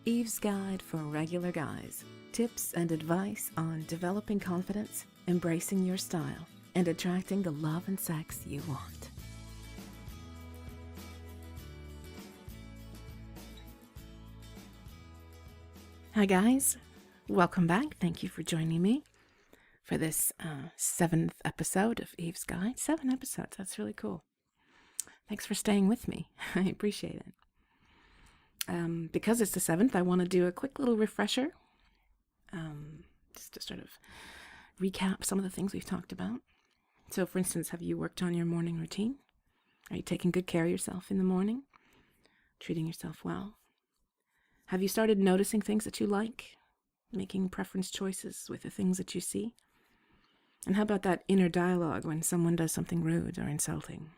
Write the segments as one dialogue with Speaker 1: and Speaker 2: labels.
Speaker 1: Eve's Guide for Regular Guys. Tips and advice on developing confidence, embracing your style, and attracting the love and sex you want. Hi guys, welcome back. Thank you for joining me for this 7th episode of Eve's Guide. 7 episodes, that's really cool. Thanks for staying with me. I appreciate it. Because it's the 7th, I want to do a quick little refresher, just to sort of recap some of the things we've talked about. So, for instance, have you worked on your morning routine? Are you taking good care of yourself in the morning? Treating yourself well? Have you started noticing things that you like? Making preference choices with the things that you see? And how about that inner dialogue when someone does something rude or insulting?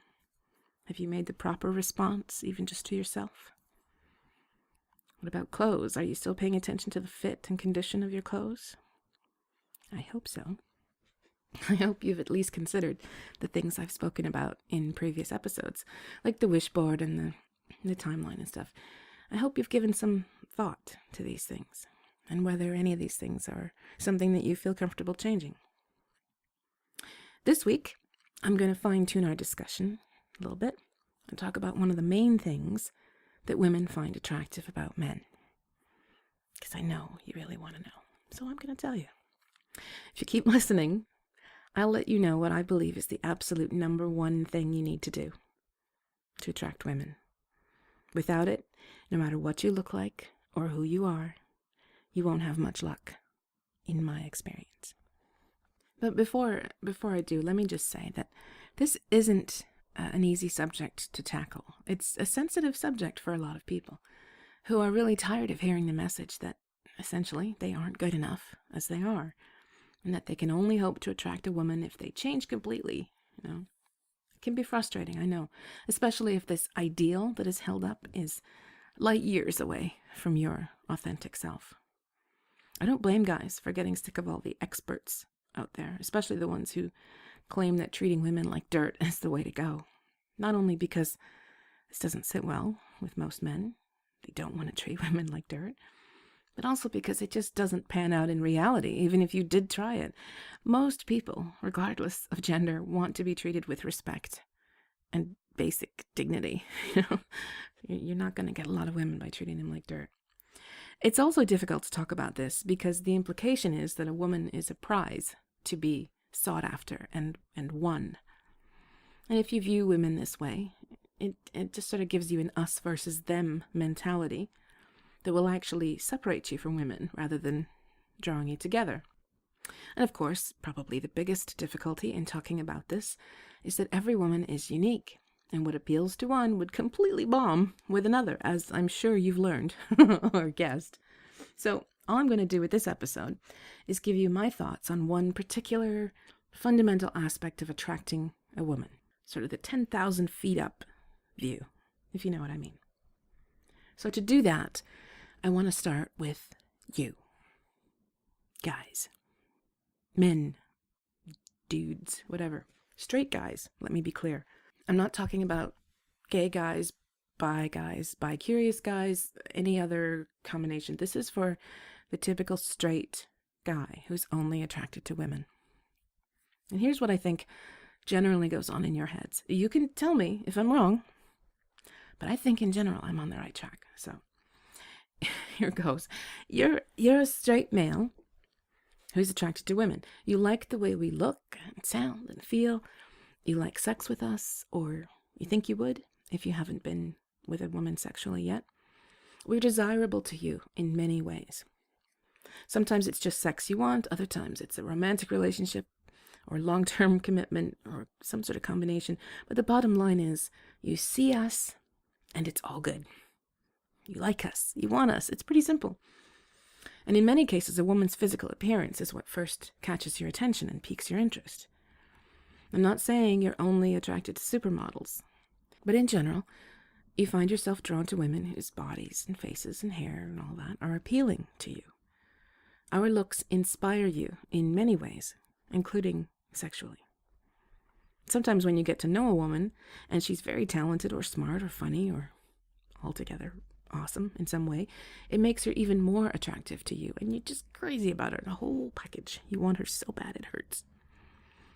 Speaker 1: Have you made the proper response, even just to yourself? What about clothes? Are you still paying attention to the fit and condition of your clothes? I hope so. I hope you've at least considered the things I've spoken about in previous episodes, like the wish board and the timeline and stuff. I hope you've given some thought to these things, and whether any of these things are something that you feel comfortable changing. This week, I'm going to fine-tune our discussion a little bit and talk about one of the main things that women find attractive about men. Because I know you really want to know, so I'm going to tell you. If you keep listening, I'll let you know what I believe is the absolute number one thing you need to do to attract women. Without it, no matter what you look like or who you are, you won't have much luck, in my experience. But before I do, let me just say that this isn't an easy subject to tackle. It's a sensitive subject for a lot of people who are really tired of hearing the message that essentially they aren't good enough as they are, and that they can only hope to attract a woman if they change completely. It can be frustrating, I know, especially if this ideal that is held up is light years away from your authentic self. I don't blame guys for getting sick of all the experts out there, especially the ones who claim that treating women like dirt is the way to go. Not only because this doesn't sit well with most men, they don't want to treat women like dirt, but also because it just doesn't pan out in reality, even if you did try it. Most people, regardless of gender, want to be treated with respect and basic dignity. You're not going to get a lot of women by treating them like dirt. It's also difficult to talk about this because the implication is that a woman is a prize to be sought after and won. And if you view women this way, it just sort of gives you an us versus them mentality that will actually separate you from women rather than drawing you together. And of course, probably the biggest difficulty in talking about this is that every woman is unique, and what appeals to one would completely bomb with another, as I'm sure you've learned or guessed. So all I'm going to do with this episode is give you my thoughts on one particular fundamental aspect of attracting a woman, sort of the 10,000 feet up view, if you know what I mean. So to do that, I want to start with you. Guys. Men. Dudes. Whatever. Straight guys, let me be clear. I'm not talking about gay guys, bi-curious guys, any other combination. This is for the typical straight guy who's only attracted to women. And here's what I think generally goes on in your heads. You can tell me if I'm wrong, but I think in general I'm on the right track. So here goes. You're a straight male who's attracted to women. You like the way we look and sound and feel. You like sex with us, or you think you would if you haven't been with a woman sexually yet. We're desirable to you in many ways. Sometimes it's just sex you want, other times it's a romantic relationship or long-term commitment or some sort of combination. But the bottom line is you see us and it's all good. You like us, you want us. It's pretty simple. And in many cases, a woman's physical appearance is what first catches your attention and piques your interest. I'm not saying you're only attracted to supermodels, but in general, you find yourself drawn to women whose bodies and faces and hair and all that are appealing to you. Our looks inspire you in many ways, including sexually. Sometimes when you get to know a woman and she's very talented or smart or funny or altogether awesome in some way, it makes her even more attractive to you. And you're just crazy about her, the whole package. You want her so bad it hurts.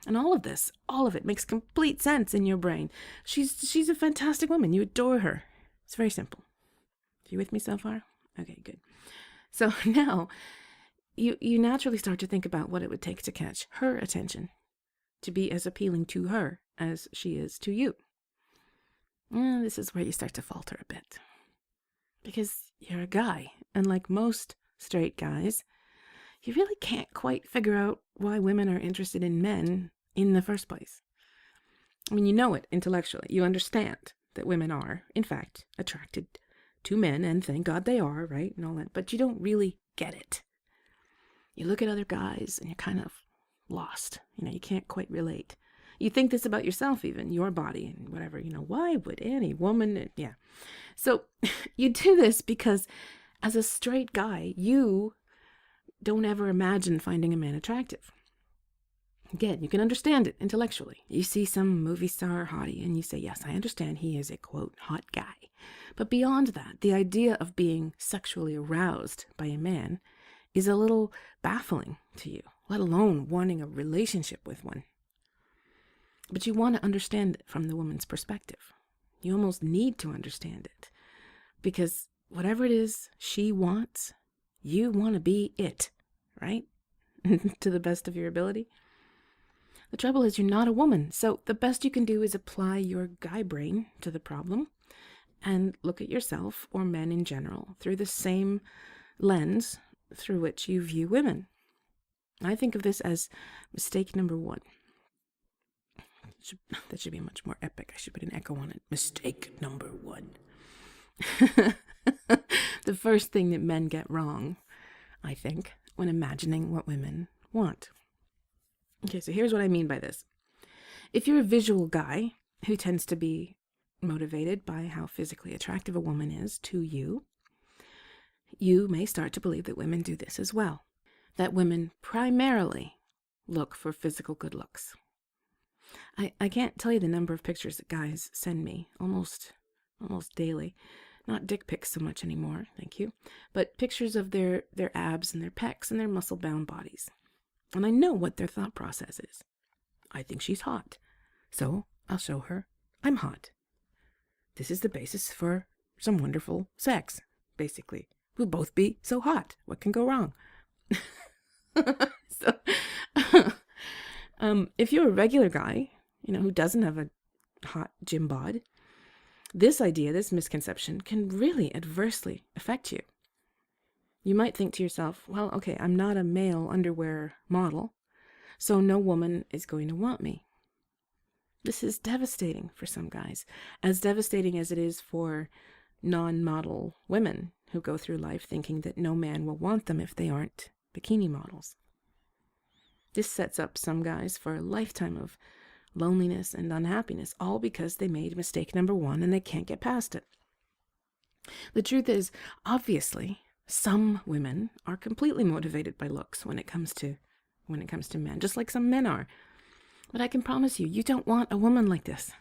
Speaker 1: And all of it makes complete sense in your brain. She's a fantastic woman. You adore her. It's very simple. You with me so far? Okay, good. So now you naturally start to think about what it would take to catch her attention, to be as appealing to her as she is to you. And this is where you start to falter a bit. Because you're a guy, and like most straight guys, you really can't quite figure out why women are interested in men in the first place. I mean, you know it intellectually. You understand that women are, in fact, attracted to men, and thank God they are, right? And all that. But you don't really get it. You look at other guys and you're kind of lost. You can't quite relate. You think this about yourself even, your body and whatever. Why would any woman? Yeah. So you do this because as a straight guy, you don't ever imagine finding a man attractive. Again, you can understand it intellectually. You see some movie star hottie and you say, yes, I understand he is a, quote, hot guy. But beyond that, the idea of being sexually aroused by a man is a little baffling to you, let alone wanting a relationship with one. But you want to understand it from the woman's perspective. You almost need to understand it. Because whatever it is she wants, you want to be it, right? To the best of your ability. The trouble is you're not a woman, so the best you can do is apply your guy brain to the problem and look at yourself, or men in general, through the same lens through which you view women. I think of this as mistake number 1. That should be much more epic. I should put an echo on it. Mistake number 1. The first thing that men get wrong, I think, when imagining what women want. Okay, so here's what I mean by this. If you're a visual guy who tends to be motivated by how physically attractive a woman is to you, you may start to believe that women do this as well. That women primarily look for physical good looks. I can't tell you the number of pictures that guys send me almost daily. Not dick pics so much anymore, thank you, but pictures of their abs and their pecs and their muscle-bound bodies. And I know what their thought process is. I think she's hot, so I'll show her I'm hot. This is the basis for some wonderful sex, basically. We'll both be so hot. What can go wrong? If you're a regular guy, who doesn't have a hot gym bod, this misconception can really adversely affect you. You might think to yourself, well, okay, I'm not a male underwear model, so no woman is going to want me. This is devastating for some guys, as devastating as it is for non-model women who go through life thinking that no man will want them if they aren't bikini models. This sets up some guys for a lifetime of loneliness and unhappiness, all because they made mistake number 1 and they can't get past it. The truth is, obviously, some women are completely motivated by looks when it comes to men, just like some men are. But I can promise you, you don't want a woman like this.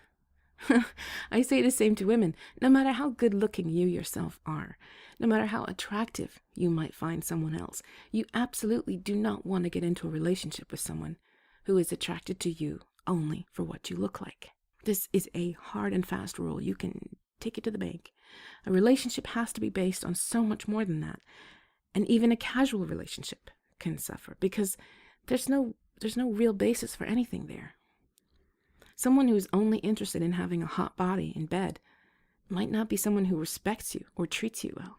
Speaker 1: I say the same to women. No matter how good looking you yourself are, no matter how attractive you might find someone else, you absolutely do not want to get into a relationship with someone who is attracted to you only for what you look like. This is a hard and fast rule. You can take it to the bank. A relationship has to be based on so much more than that. And even a casual relationship can suffer because there's no real basis for anything there. Someone who is only interested in having a hot body in bed might not be someone who respects you or treats you well.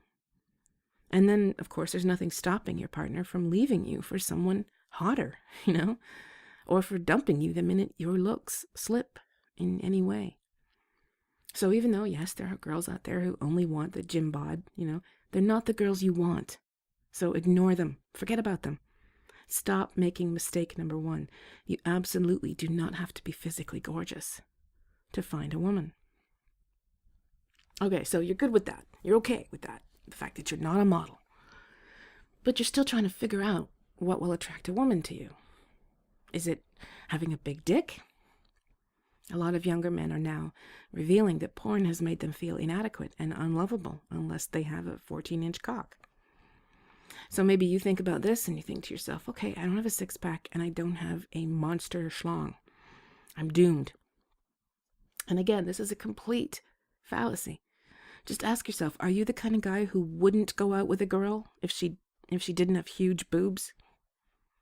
Speaker 1: And then, of course, there's nothing stopping your partner from leaving you for someone hotter, or for dumping you the minute your looks slip in any way. So even though, yes, there are girls out there who only want the gym bod, they're not the girls you want. So ignore them. Forget about them. Stop making mistake number 1. You absolutely do not have to be physically gorgeous to find a woman. Okay, so you're good with that. You're okay with that. The fact that you're not a model. But you're still trying to figure out what will attract a woman to you. Is it having a big dick? A lot of younger men are now revealing that porn has made them feel inadequate and unlovable unless they have a 14-inch cock. So maybe you think about this and you think to yourself, okay, I don't have a six-pack and I don't have a monster schlong. I'm doomed. And again, this is a complete fallacy. Just ask yourself, are you the kind of guy who wouldn't go out with a girl if she didn't have huge boobs?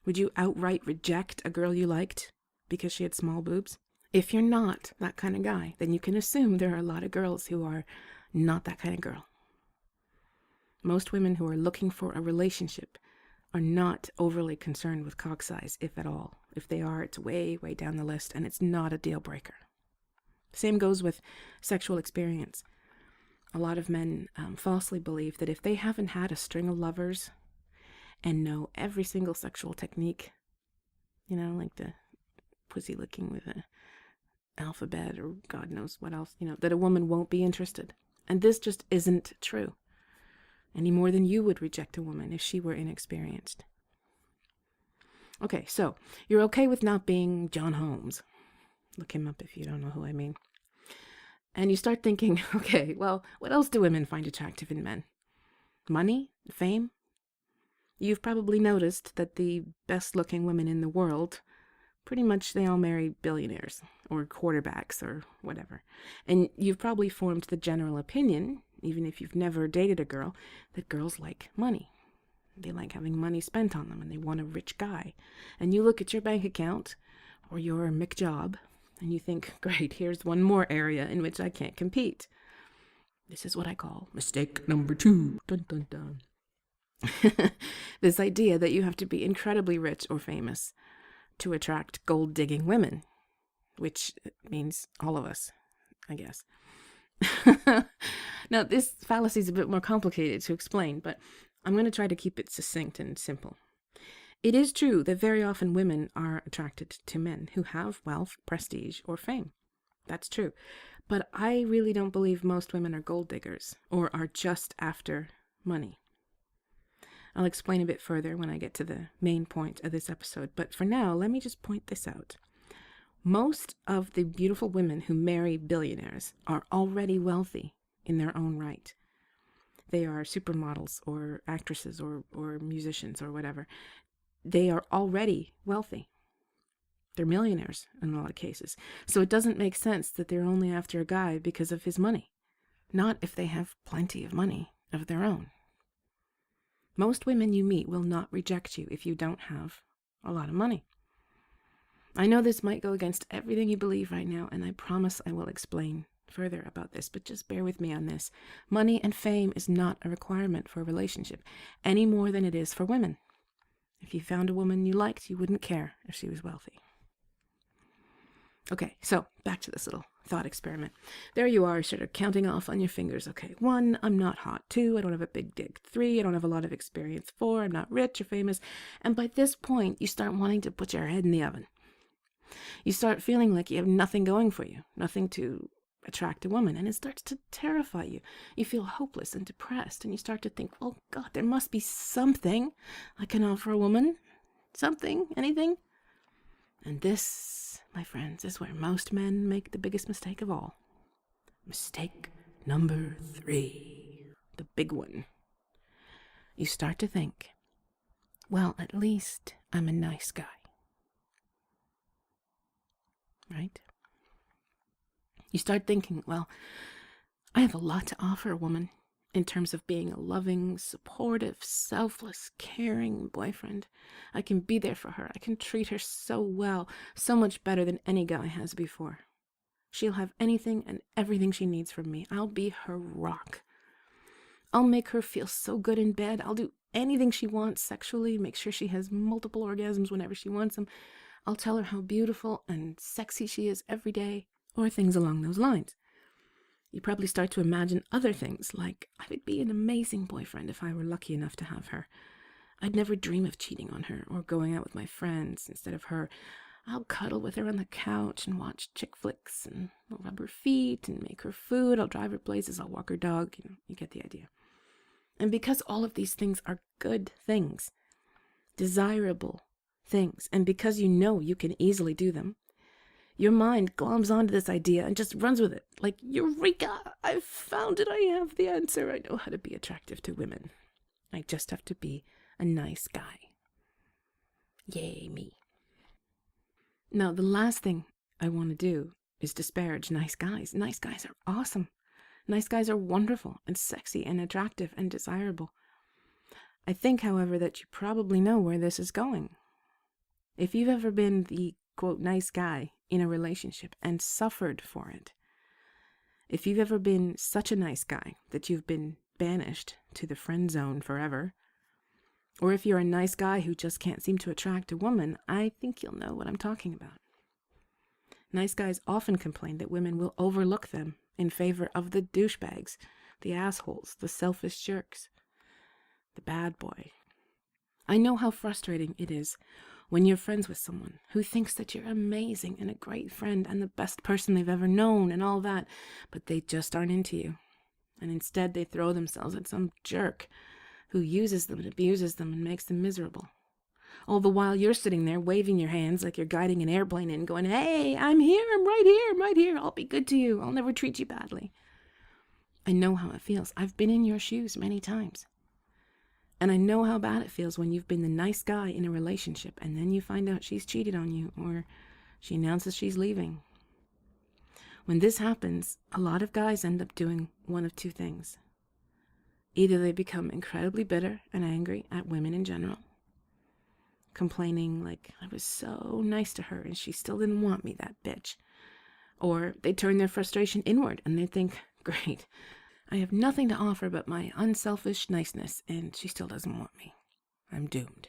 Speaker 1: Would you outright reject a girl you liked because she had small boobs? If you're not that kind of guy, then you can assume there are a lot of girls who are not that kind of girl. Most women who are looking for a relationship are not overly concerned with cock size, if at all. If they are, it's way, way down the list, and it's not a deal breaker. Same goes with sexual experience. A lot of men falsely believe that if they haven't had a string of lovers and know every single sexual technique, like the pussy licking with an alphabet or God knows what else, that a woman won't be interested. And this just isn't true. Any more than you would reject a woman if she were inexperienced. Okay, so you're okay with not being John Holmes. Look him up if you don't know who I mean. And you start thinking, okay, well, what else do women find attractive in men? Money? Fame? You've probably noticed that the best-looking women in the world, pretty much they all marry billionaires or quarterbacks or whatever. And you've probably formed the general opinion, even if you've never dated a girl, that girls like money. They like having money spent on them and they want a rich guy. And you look at your bank account or your McJob and you think, great, here's one more area in which I can't compete. This is what I call mistake number 2. Dun, dun, dun. This idea that you have to be incredibly rich or famous to attract gold-digging women, which means all of us, I guess. Now, this fallacy is a bit more complicated to explain, but I'm going to try to keep it succinct and simple. It is true that very often women are attracted to men who have wealth, prestige, or fame. That's true. But I really don't believe most women are gold diggers or are just after money. I'll explain a bit further when I get to the main point of this episode, but for now, let me just point this out. Most of the beautiful women who marry billionaires are already wealthy in their own right. They are supermodels or actresses or musicians or whatever. They are already wealthy. They're millionaires in a lot of cases. So it doesn't make sense that they're only after a guy because of his money. Not if they have plenty of money of their own. Most women you meet will not reject you if you don't have a lot of money. I know this might go against everything you believe right now, and I promise I will explain further about this, but just bear with me on this. Money and fame is not a requirement for a relationship, any more than it is for women. If you found a woman you liked, you wouldn't care if she was wealthy. Okay, so back to this little thought experiment. There you are, sort of counting off on your fingers. Okay, 1, I'm not hot. 2, I don't have a big dick. 3, I don't have a lot of experience. 4, I'm not rich or famous. And by this point, you start wanting to put your head in the oven. You start feeling like you have nothing going for you, nothing to attract a woman, and it starts to terrify you. You feel hopeless and depressed, and you start to think, oh God, there must be something I can offer a woman. Something, anything. And this, my friends, is where most men make the biggest mistake of all. Mistake number 3. The big one. You start to think, well, at least I'm a nice guy. Right? You start thinking, well, I have a lot to offer a woman in terms of being a loving, supportive, selfless, caring boyfriend. I can be there for her. I can treat her so well, so much better than any guy has before. She'll have anything and everything she needs from me. I'll be her rock. I'll make her feel so good in bed. I'll do anything she wants sexually, make sure she has multiple orgasms whenever she wants them. I'll tell her how beautiful and sexy she is every day, or things along those lines. You probably start to imagine other things, like, I would be an amazing boyfriend if I were lucky enough to have her. I'd never dream of cheating on her or going out with my friends instead of her. I'll cuddle with her on the couch and watch chick flicks, and I'll rub her feet and make her food. I'll drive her places. I'll walk her dog. You get the idea. And because all of these things are good things, desirable things, and because you know you can easily do them, Your mind gloms onto this idea and just runs with it. Like, eureka! I've found it. I have the answer. I know how to be attractive to women. I just have to be a nice guy. Yay, me. Now, the last thing I want to do is disparage nice guys. Nice guys are awesome. Nice guys are wonderful and sexy and attractive and desirable. I think, however, that you probably know where this is going. If you've ever been the, quote, nice guy in a relationship and suffered for it, if you've ever been such a nice guy that you've been banished to the friend zone forever, or if you're a nice guy who just can't seem to attract a woman, I think you'll know what I'm talking about. Nice guys often complain that women will overlook them in favor of the douchebags, the assholes, the selfish jerks, the bad boy. I know how frustrating it is when you're friends with someone who thinks that you're amazing and a great friend and the best person they've ever known and all that, but they just aren't into you. And instead they throw themselves at some jerk who uses them and abuses them and makes them miserable. All the while you're sitting there waving your hands like you're guiding an airplane in, going, hey, I'm here, I'm right here, I'll be good to you, I'll never treat you badly. I know how it feels. I've been in your shoes many times. And I know how bad it feels when you've been the nice guy in a relationship and then you find out she's cheated on you or she announces she's leaving. When this happens, a lot of guys end up doing one of two things. Either they become incredibly bitter and angry at women in general, complaining like, I was so nice to her and she still didn't want me, that bitch. Or they turn their frustration inward and they think, great, I have nothing to offer but my unselfish niceness, and she still doesn't want me. I'm doomed.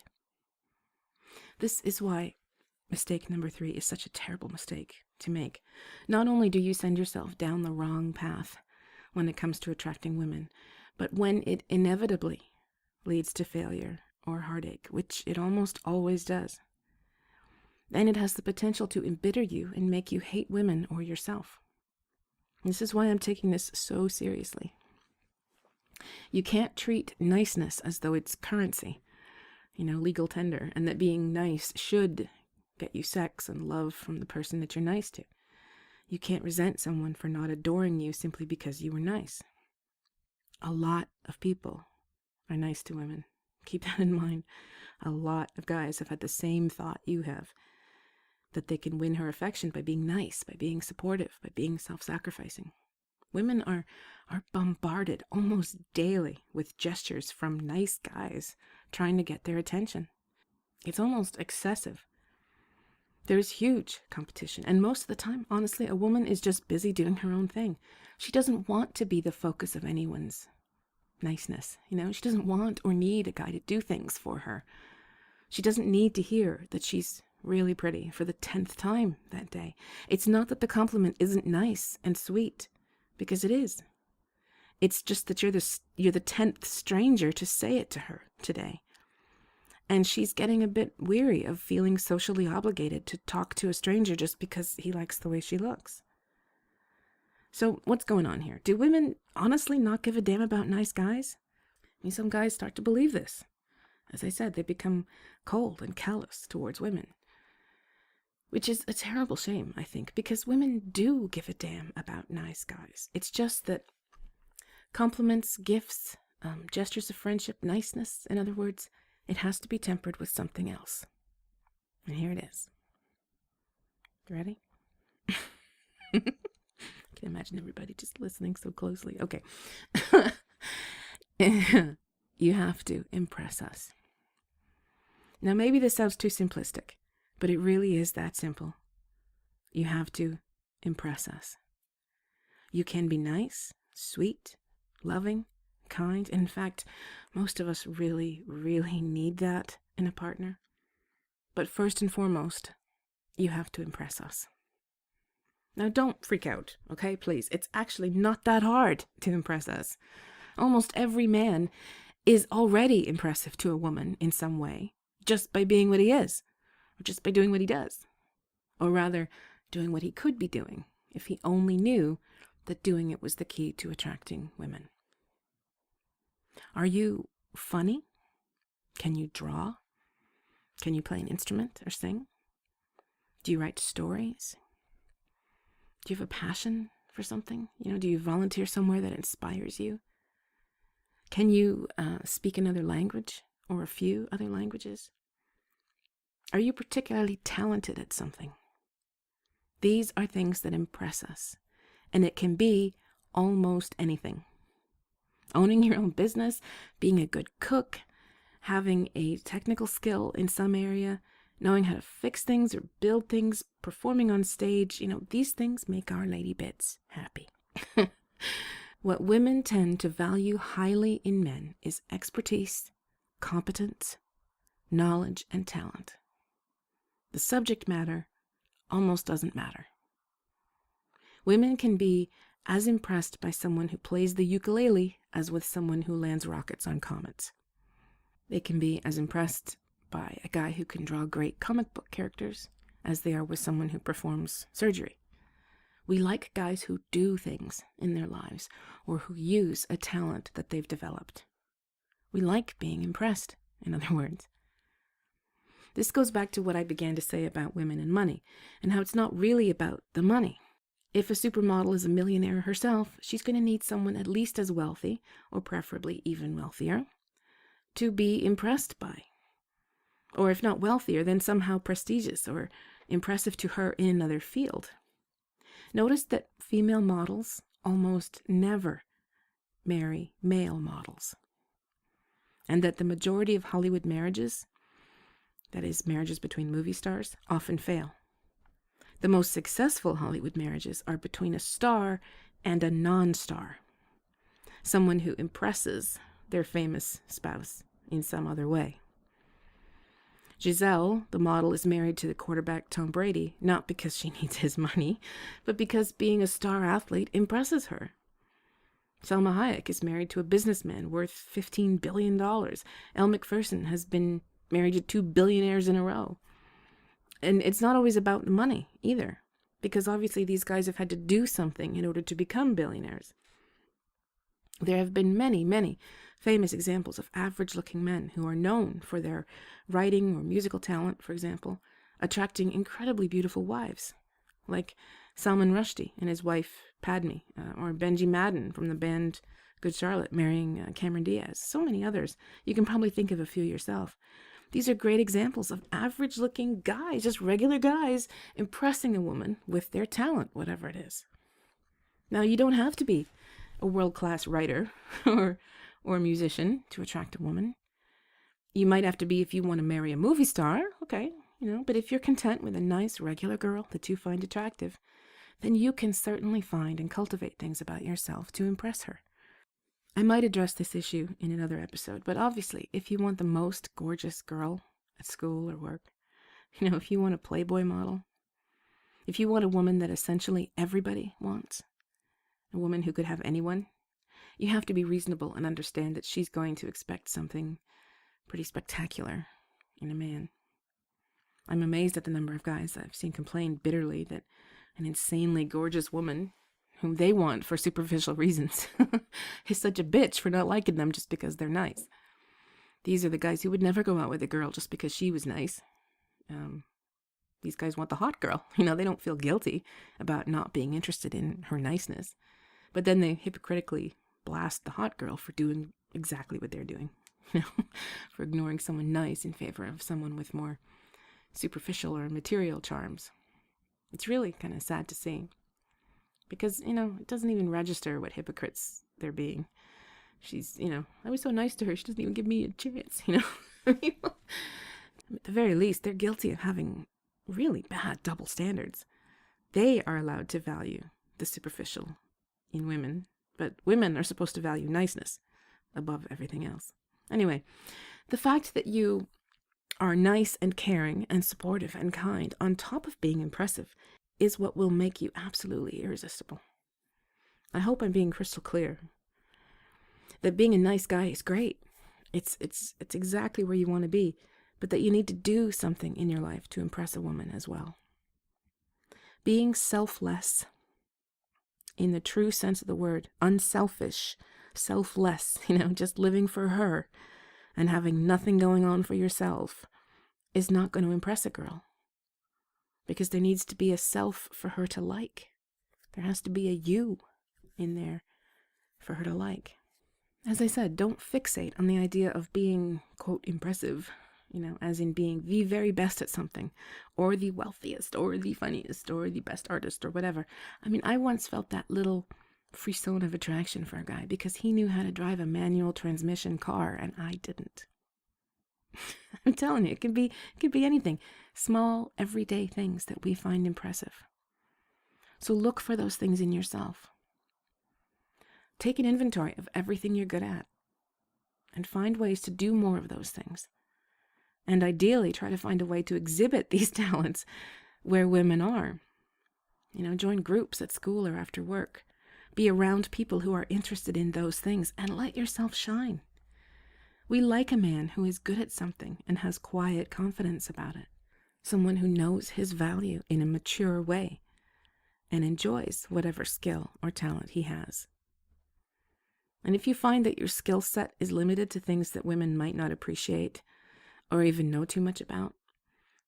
Speaker 1: This is why mistake number 3 is such a terrible mistake to make. Not only do you send yourself down the wrong path when it comes to attracting women, but when it inevitably leads to failure or heartache, which it almost always does, then it has the potential to embitter you and make you hate women or yourself. This is why I'm taking this so seriously. You can't treat niceness as though it's currency, legal tender, and that being nice should get you sex and love from the person that you're nice to. You can't resent someone for not adoring you simply because you were nice. A lot of people are nice to women. Keep that in mind. A lot of guys have had the same thought you have, that they can win her affection by being nice, by being supportive, by being self-sacrificing. Women are bombarded almost daily with gestures from nice guys trying to get their attention. It's almost excessive. There's huge competition, and most of the time, honestly, a woman is just busy doing her own thing. She doesn't want to be the focus of anyone's niceness. She doesn't want or need a guy to do things for her. She doesn't need to hear that she's really pretty for the 10th time that day. It's not that the compliment isn't nice and sweet, because it is. It's just that you're the 10th stranger to say it to her today. And she's getting a bit weary of feeling socially obligated to talk to a stranger just because he likes the way she looks. So what's going on here? Do women honestly not give a damn about nice guys? Some guys start to believe this. As I said, they become cold and callous towards women. Which is a terrible shame, I think, because women do give a damn about nice guys. It's just that compliments, gifts, gestures of friendship, niceness, in other words, it has to be tempered with something else. And here it is. You ready? I can imagine everybody just listening so closely. Okay. You have to impress us. Now, maybe this sounds too simplistic, but it really is that simple. You have to impress us. You can be nice, sweet, loving, kind. In fact, most of us really, really need that in a partner. But first and foremost, you have to impress us. Now, don't freak out, okay? Please. It's actually not that hard to impress us. Almost every man is already impressive to a woman in some way, just by being what he is, or just by doing what he does. Or rather, doing what he could be doing, if he only knew that doing it was the key to attracting women. Are you funny? Can you draw? Can you play an instrument or sing? Do you write stories? Do you have a passion for something? Do you volunteer somewhere that inspires you? Can you speak another language or a few other languages? Are you particularly talented at something? These are things that impress us, and it can be almost anything. Owning your own business, being a good cook, having a technical skill in some area, knowing how to fix things or build things, performing on stage, these things make our lady bits happy. What women tend to value highly in men is expertise, competence, knowledge, and talent. The subject matter almost doesn't matter. Women can be as impressed by someone who plays the ukulele as with someone who lands rockets on comets. They can be as impressed by a guy who can draw great comic book characters as they are with someone who performs surgery. We like guys who do things in their lives or who use a talent that they've developed. We like being impressed, in other words. This goes back to what I began to say about women and money, and how it's not really about the money. If a supermodel is a millionaire herself, she's going to need someone at least as wealthy, or preferably even wealthier, to be impressed by. Or if not wealthier, then somehow prestigious or impressive to her in another field. Notice that female models almost never marry male models, and that the majority of Hollywood marriages, that is, marriages between movie stars, often fail. The most successful Hollywood marriages are between a star and a non-star, someone who impresses their famous spouse in some other way. Giselle, the model, is married to the quarterback Tom Brady, not because she needs his money, but because being a star athlete impresses her. Salma Hayek is married to a businessman worth $15 billion. Elle Macpherson has been married to 2 billionaires in a row. And it's not always about the money either, because obviously these guys have had to do something in order to become billionaires. There have been many, many famous examples of average-looking men who are known for their writing or musical talent, for example, attracting incredibly beautiful wives, like Salman Rushdie and his wife Padme, or Benji Madden from the band Good Charlotte marrying Cameron Diaz. So many others. You can probably think of a few yourself. These are great examples of average-looking guys, just regular guys, impressing a woman with their talent, whatever it is. Now, you don't have to be a world-class writer or musician to attract a woman. You might have to be if you want to marry a movie star, okay, but if you're content with a nice, regular girl that you find attractive, then you can certainly find and cultivate things about yourself to impress her. I might address this issue in another episode, but obviously, if you want the most gorgeous girl at school or work, if you want a Playboy model, if you want a woman that essentially everybody wants, a woman who could have anyone, you have to be reasonable and understand that she's going to expect something pretty spectacular in a man. I'm amazed at the number of guys I've seen complain bitterly that an insanely gorgeous woman whom they want for superficial reasons is such a bitch for not liking them just because they're nice. These are the guys who would never go out with a girl just because she was nice. These guys want the hot girl. They don't feel guilty about not being interested in her niceness. But then they hypocritically blast the hot girl for doing exactly what they're doing. For ignoring someone nice in favor of someone with more superficial or material charms. It's really kind of sad to see. Because, it doesn't even register what hypocrites they're being. She's, I was so nice to her, she doesn't even give me a chance, At the very least, they're guilty of having really bad double standards. They are allowed to value the superficial in women, but women are supposed to value niceness above everything else. Anyway, the fact that you are nice and caring and supportive and kind on top of being impressive is what will make you absolutely irresistible. I hope I'm being crystal clear. That being a nice guy is great. It's exactly where you want to be, but that you need to do something in your life to impress a woman as well. Being selfless, in the true sense of the word, unselfish, selfless, just living for her and having nothing going on for yourself, is not going to impress a girl. Because there needs to be a self for her to like. There has to be a you in there for her to like. As I said, don't fixate on the idea of being, quote, impressive, as in being the very best at something, or the wealthiest, or the funniest, or the best artist, or whatever. I mean, I once felt that little frisson of attraction for a guy because he knew how to drive a manual transmission car and I didn't. I'm telling you, it could be anything. Small, everyday things that we find impressive. So look for those things in yourself. Take an inventory of everything you're good at and find ways to do more of those things. And ideally, try to find a way to exhibit these talents where women are. Join groups at school or after work. Be around people who are interested in those things and let yourself shine. We like a man who is good at something and has quiet confidence about it. Someone who knows his value in a mature way and enjoys whatever skill or talent he has. And if you find that your skill set is limited to things that women might not appreciate or even know too much about,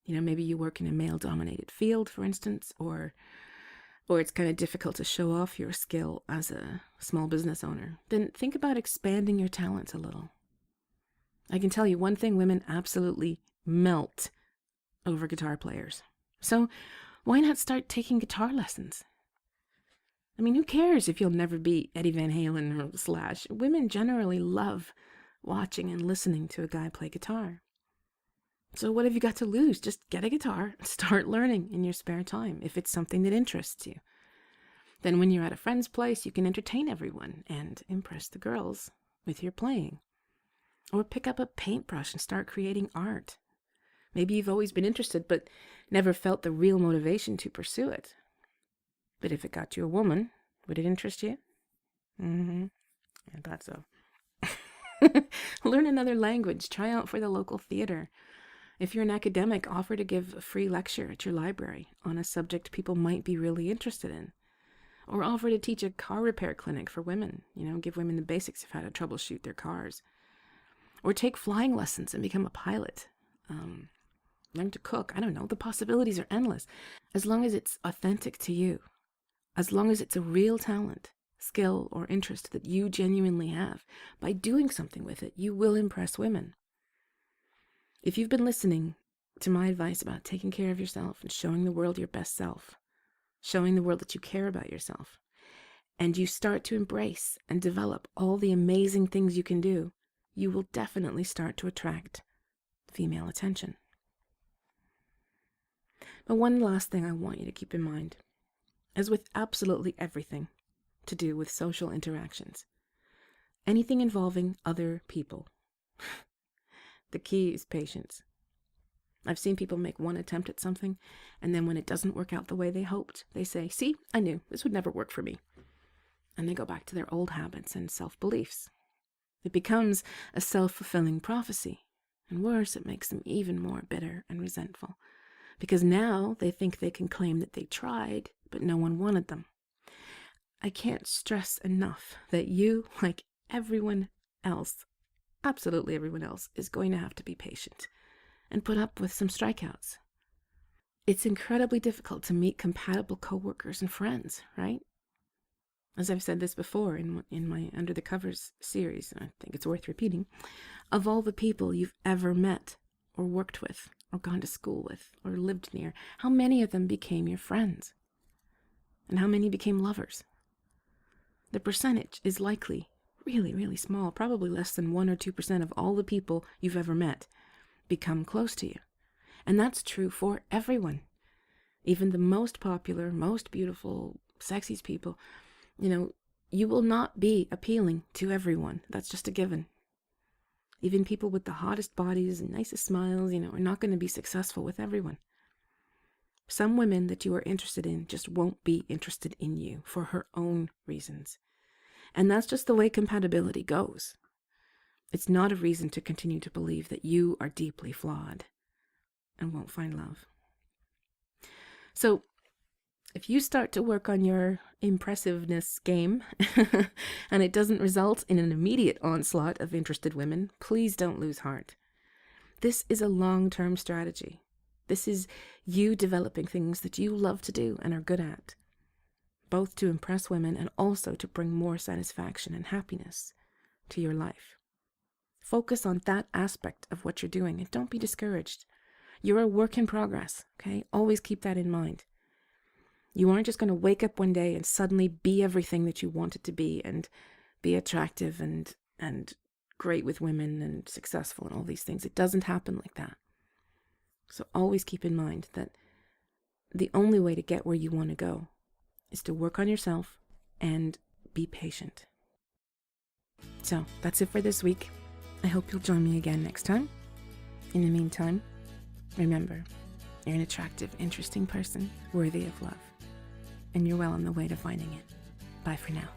Speaker 1: maybe you work in a male-dominated field, for instance, or it's kind of difficult to show off your skill as a small business owner, then think about expanding your talents a little. I can tell you one thing, women absolutely melt over guitar players. So why not start taking guitar lessons? I mean, who cares if you'll never be Eddie Van Halen or Slash? Women generally love watching and listening to a guy play guitar. So what have you got to lose? Just get a guitar and start learning in your spare time if it's something that interests you. Then when you're at a friend's place, you can entertain everyone and impress the girls with your playing. Or pick up a paintbrush and start creating art. Maybe you've always been interested but never felt the real motivation to pursue it. But if it got you a woman, would it interest you? I thought so. Learn another language. Try out for the local theater. If you're an academic, offer to give a free lecture at your library on a subject people might be really interested in. Or offer to teach a car repair clinic for women. Give women the basics of how to troubleshoot their cars. Or take flying lessons and become a pilot. Learn to cook. I don't know. The possibilities are endless. As long as it's authentic to you. As long as it's a real talent, skill, or interest that you genuinely have. By doing something with it, you will impress women. If you've been listening to my advice about taking care of yourself and showing the world your best self, showing the world that you care about yourself, and you start to embrace and develop all the amazing things you can do, you will definitely start to attract female attention. But one last thing I want you to keep in mind, as with absolutely everything to do with social interactions, anything involving other people, the key is patience. I've seen people make one attempt at something, and then when it doesn't work out the way they hoped, they say, "See, I knew this would never work for me." And they go back to their old habits and self-beliefs. It becomes a self-fulfilling prophecy. And worse, it makes them even more bitter and resentful. Because now they think they can claim that they tried, but no one wanted them. I can't stress enough that you, like everyone else, absolutely everyone else, is going to have to be patient and put up with some strikeouts. It's incredibly difficult to meet compatible coworkers and friends, right? As I've said this before in my Under the Covers series, and I think it's worth repeating, of all the people you've ever met or worked with or gone to school with or lived near, how many of them became your friends? And how many became lovers? The percentage is likely really, really small, probably less than 1 or 2% of all the people you've ever met become close to you. And that's true for everyone. Even the most popular, most beautiful, sexiest people, you will not be appealing to everyone. That's just a given. Even people with the hottest bodies and nicest smiles, are not going to be successful with everyone. Some women that you are interested in just won't be interested in you for her own reasons. And that's just the way compatibility goes. It's not a reason to continue to believe that you are deeply flawed and won't find love. So, if you start to work on your impressiveness game and it doesn't result in an immediate onslaught of interested women, please don't lose heart. This is a long-term strategy. This is you developing things that you love to do and are good at. both to impress women and also to bring more satisfaction and happiness to your life. Focus on that aspect of what you're doing and don't be discouraged. You're a work in progress, okay? Always keep that in mind. You aren't just going to wake up one day and suddenly be everything that you wanted to be and be attractive and great with women and successful and all these things. It doesn't happen like that. So always keep in mind that the only way to get where you want to go is to work on yourself and be patient. So that's it for this week. I hope you'll join me again next time. In the meantime, remember, you're an attractive, interesting person worthy of love. And you're well on the way to finding it. Bye for now.